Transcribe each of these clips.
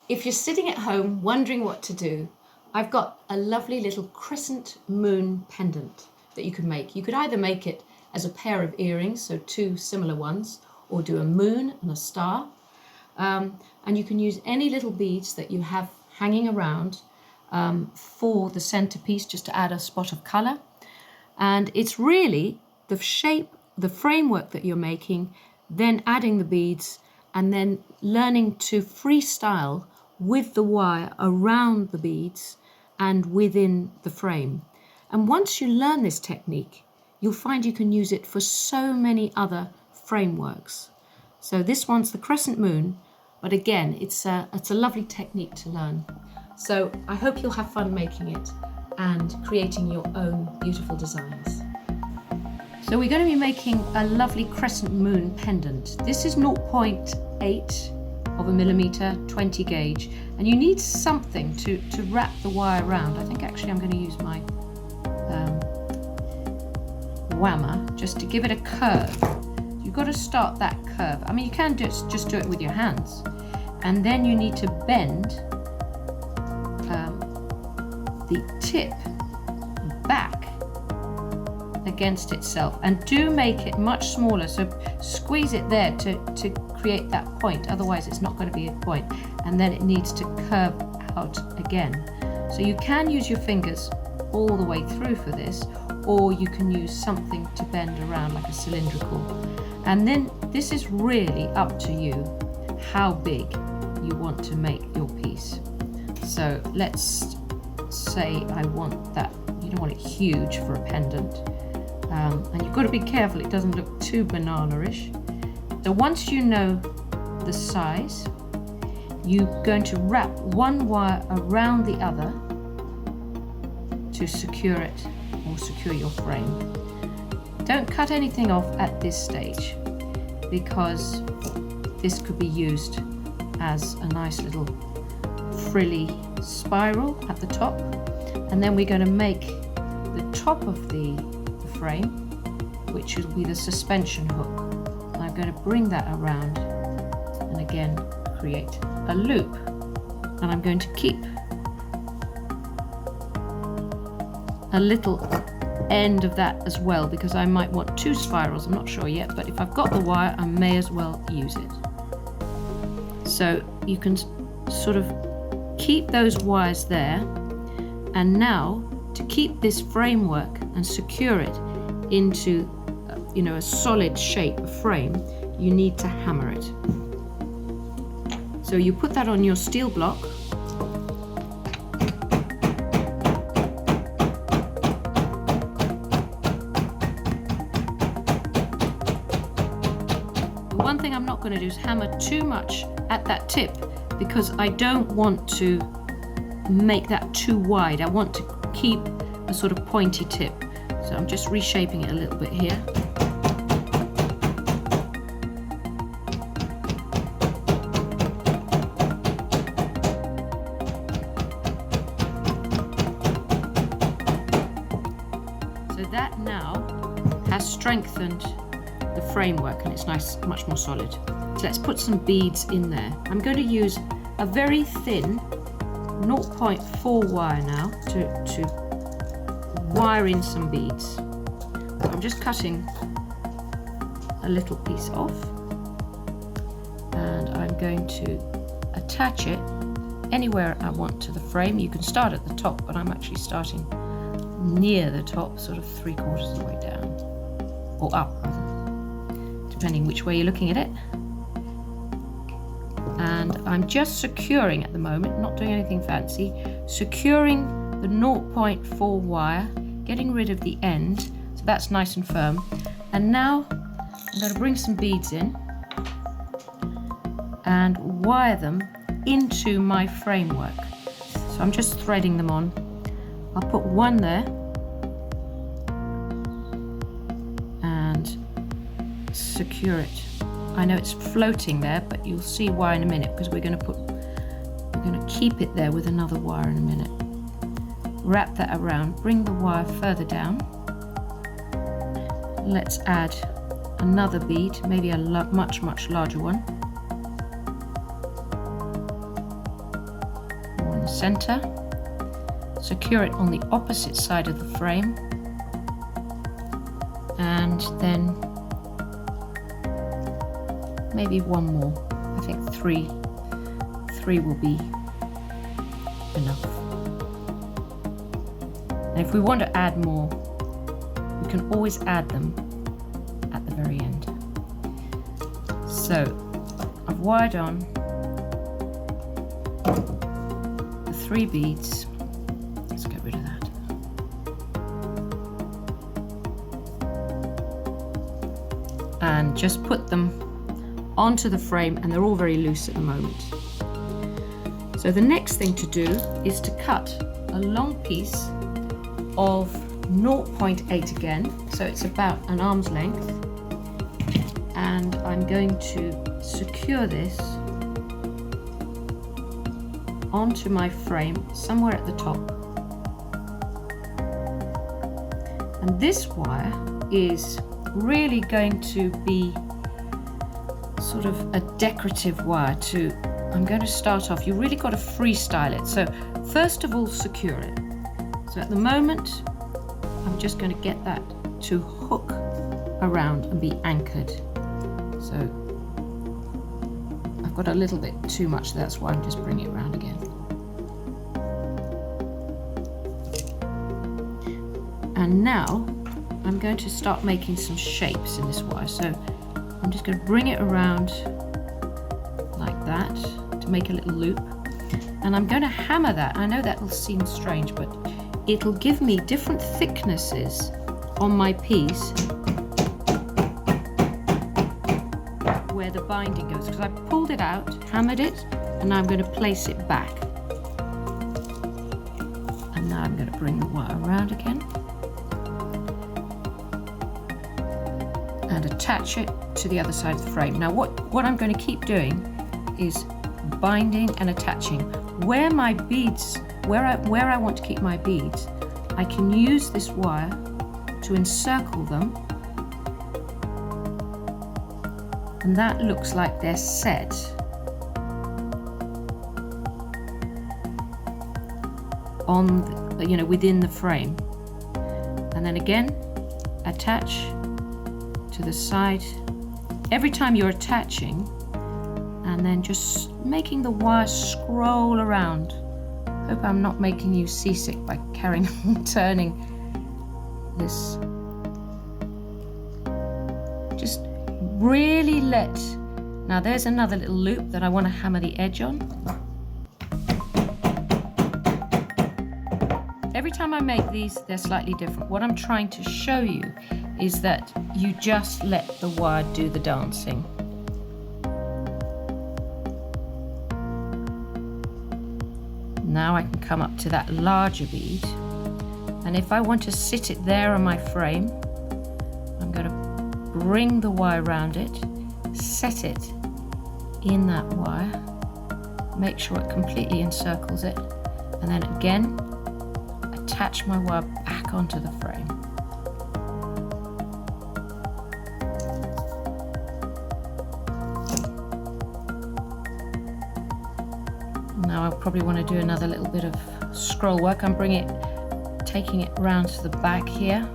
If you're sitting at home wondering what to do, I've got a lovely little Crescent Moon Pendant that you can make. You could either make it as a pair of earrings, so two similar ones, or do a moon and a star. And you can use any little beads that you have hanging around for the centerpiece, just to add a spot of color. And it's really the shape, the framework that you're making, then adding the beads, and then learning to freestyle with the wire around the beads and within the frame. And once you learn this technique, you'll find you can use it for so many other frameworks. So this one's the Crescent Moon, but again, it's a lovely technique to learn. So I hope you'll have fun making it and creating your own beautiful designs. So we're going to be making a lovely Crescent Moon pendant. This is 0.8 of a millimeter, 20 gauge, and you need something to wrap the wire around. I think actually I'm going to use my whammer just to give it a curve. You've got to start that curve. I mean, you can just do it with your hands, and then you need to bend the tip back against itself, and do make it much smaller, so squeeze it there to create that point, otherwise it's not going to be a point, and then it needs to curve out again. So you can use your fingers all the way through for this, or you can use something to bend around like a cylindrical, and then this is really up to you how big you want to make your piece. So let's say I want that, you don't want it huge for a pendant, and you've got to be careful it doesn't look too banana-ish. So once you know the size, you're going to wrap one wire around the other to secure it or secure your frame. Don't cut anything off at this stage, because this could be used as a nice little frilly spiral at the top, and then we're going to make the top of the frame, which will be the suspension hook. And I'm going to bring that around and again create a loop, and I'm going to keep a little end of that as well, because I might want two spirals, I'm not sure yet, but if I've got the wire I may as well use it. So you can sort of keep those wires there, and now to keep this framework and secure it into a solid shape, a frame, you need to hammer it. So you put that on your steel block, one thing I'm not going to do is hammer too much at that tip, because I don't want to make that too wide. I want to keep a sort of pointy tip. So I'm just reshaping it a little bit here. So that now has strengthened the framework, and it's nice, much more solid. So let's put some beads in there. I'm going to use a very thin 0.4 wire now to wire in some beads. So I'm just cutting a little piece off, and I'm going to attach it anywhere I want to the frame. You can start at the top, but I'm actually starting near the top, sort of 3/4 of the way down, or up rather, depending which way you're looking at it. And I'm just securing at the moment, not doing anything fancy, securing the 0.4 wire, getting rid of the end, so that's nice and firm. And now I'm going to bring some beads in and wire them into my framework. So I'm just threading them on. I'll put one there and secure it. I know it's floating there, but you'll see why in a minute, because we're going to keep it there with another wire in a minute. Wrap that around, bring the wire further down. Let's add another bead, maybe a much larger one. center, secure it on the opposite side of the frame, and then maybe one more. I think three will be enough. And if we want to add more, we can always add them at the very end. So I've wired on the 3 beads. Let's get rid of that. And just put them onto the frame, and they're all very loose at the moment. So the next thing to do is to cut a long piece of 0.8 again, so it's about an arm's length, and I'm going to secure this onto my frame somewhere at the top. And this wire is really going to be sort of a decorative wire to, I'm going to start off, you really got to freestyle it. So first of all, secure it. So at the moment, I'm just going to get that to hook around and be anchored. So I've got a little bit too much, that's why I'm just bringing it around again. And now I'm going to start making some shapes in this wire. So I'm just going to bring it around like that to make a little loop, and I'm going to hammer that. I know that will seem strange, but it'll give me different thicknesses on my piece where the binding goes, because I pulled it out, hammered it, and now I'm going to place it back. And now I'm going to bring the wire around again and attach it to the other side of the frame. Now what I'm going to keep doing is binding and attaching. Where my beads, where I want to keep my beads, I can use this wire to encircle them, and that looks like they're set. On the, within the frame, and then again attach to the side every time you're attaching, and then just making the wire scroll around. Hope I'm not making you seasick by carrying on turning this. Just really now there's another little loop that I want to hammer the edge on. Every time I make these, they're slightly different. What I'm trying to show you is that you just let the wire do the dancing. Now I can come up to that larger bead, and if I want to sit it there on my frame, I'm going to bring the wire around it, set it in that wire, make sure it completely encircles it, and then again attach my wire back onto the frame. Now I'll probably want to do another little bit of scroll work. I'm taking it round to the back here.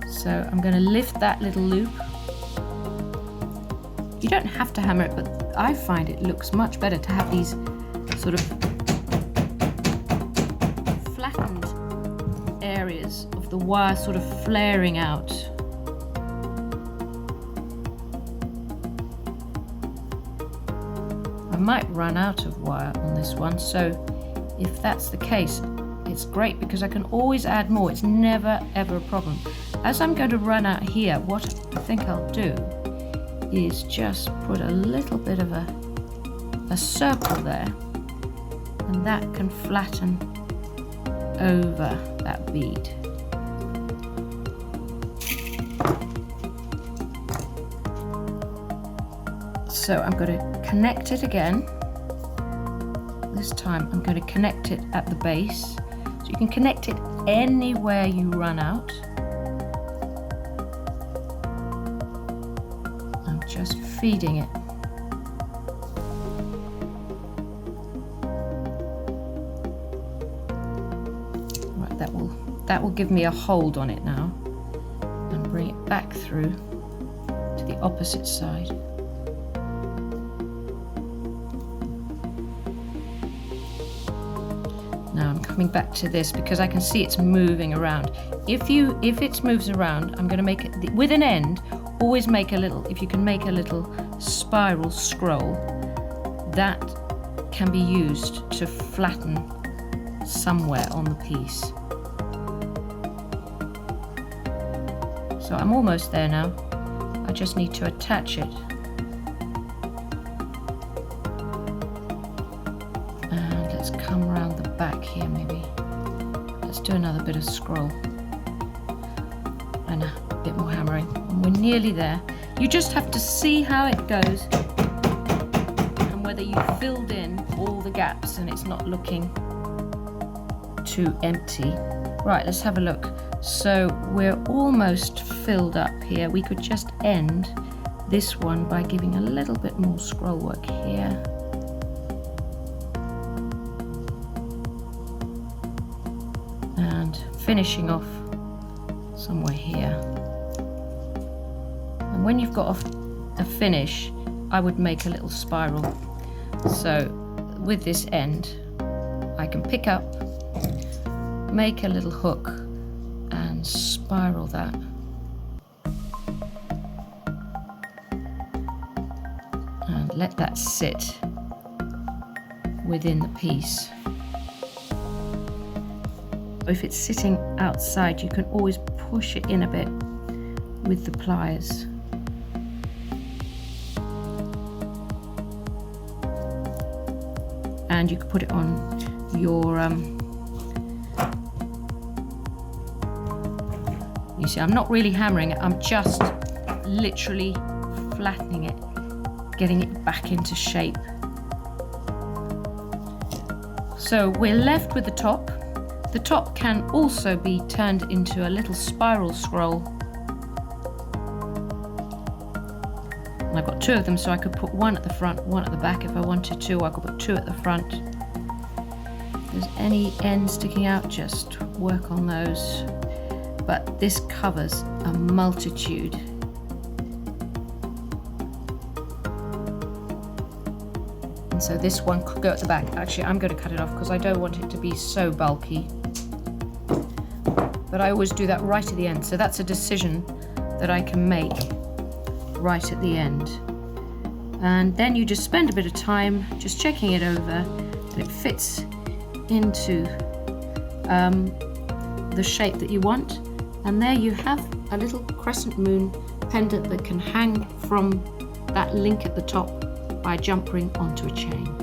So I'm going to lift that little loop. You don't have to hammer it, but I find it looks much better to have these sort of flattened areas of the wire sort of flaring out. I might run out of wire on this one, so if that's the case, it's great because I can always add more. It's never ever a problem. As I'm going to run out here, what I think I'll do is just put a little bit of a circle there, and that can flatten over that bead. So I'm going to connect it again. This time I'm going to connect it at the base. So you can connect it anywhere you run out. I'm just feeding it. that will give me a hold on it now, and bring it back through to the opposite side. Now I'm coming back to this because I can see it's moving around. If it moves around, I'm going to make it with an end. Always make a little, if you can make a little spiral scroll, that can be used to flatten somewhere on the piece. So I'm almost there now. I just need to attach it. And let's come around the back here maybe. Let's do another bit of scroll. And a bit more hammering. And we're nearly there. You just have to see how it goes and whether you filled in all the gaps and it's not looking too empty. Right, let's have a look. So we're almost filled up here. We could just end this one by giving a little bit more scroll work here. And finishing off somewhere here. And when you've got off a finish, I would make a little spiral. So with this end, I can pick up, make a little hook and spiral that. And let that sit within the piece. If it's sitting outside, you can always push it in a bit with the pliers. And you can put it on your you see, I'm not really hammering it, I'm just literally flattening it, getting it back into shape. So we're left with the top. The top can also be turned into a little spiral scroll. And I've got two of them, so I could put one at the front, one at the back if I wanted to. I could put two at the front. If there's any ends sticking out, just work on those. But this covers a multitude. And so this one could go at the back. Actually, I'm going to cut it off because I don't want it to be so bulky. But I always do that right at the end. So that's a decision that I can make right at the end. And then you just spend a bit of time just checking it over that it fits into the shape that you want. And there you have a little crescent moon pendant that can hang from that link at the top by a jump ring onto a chain.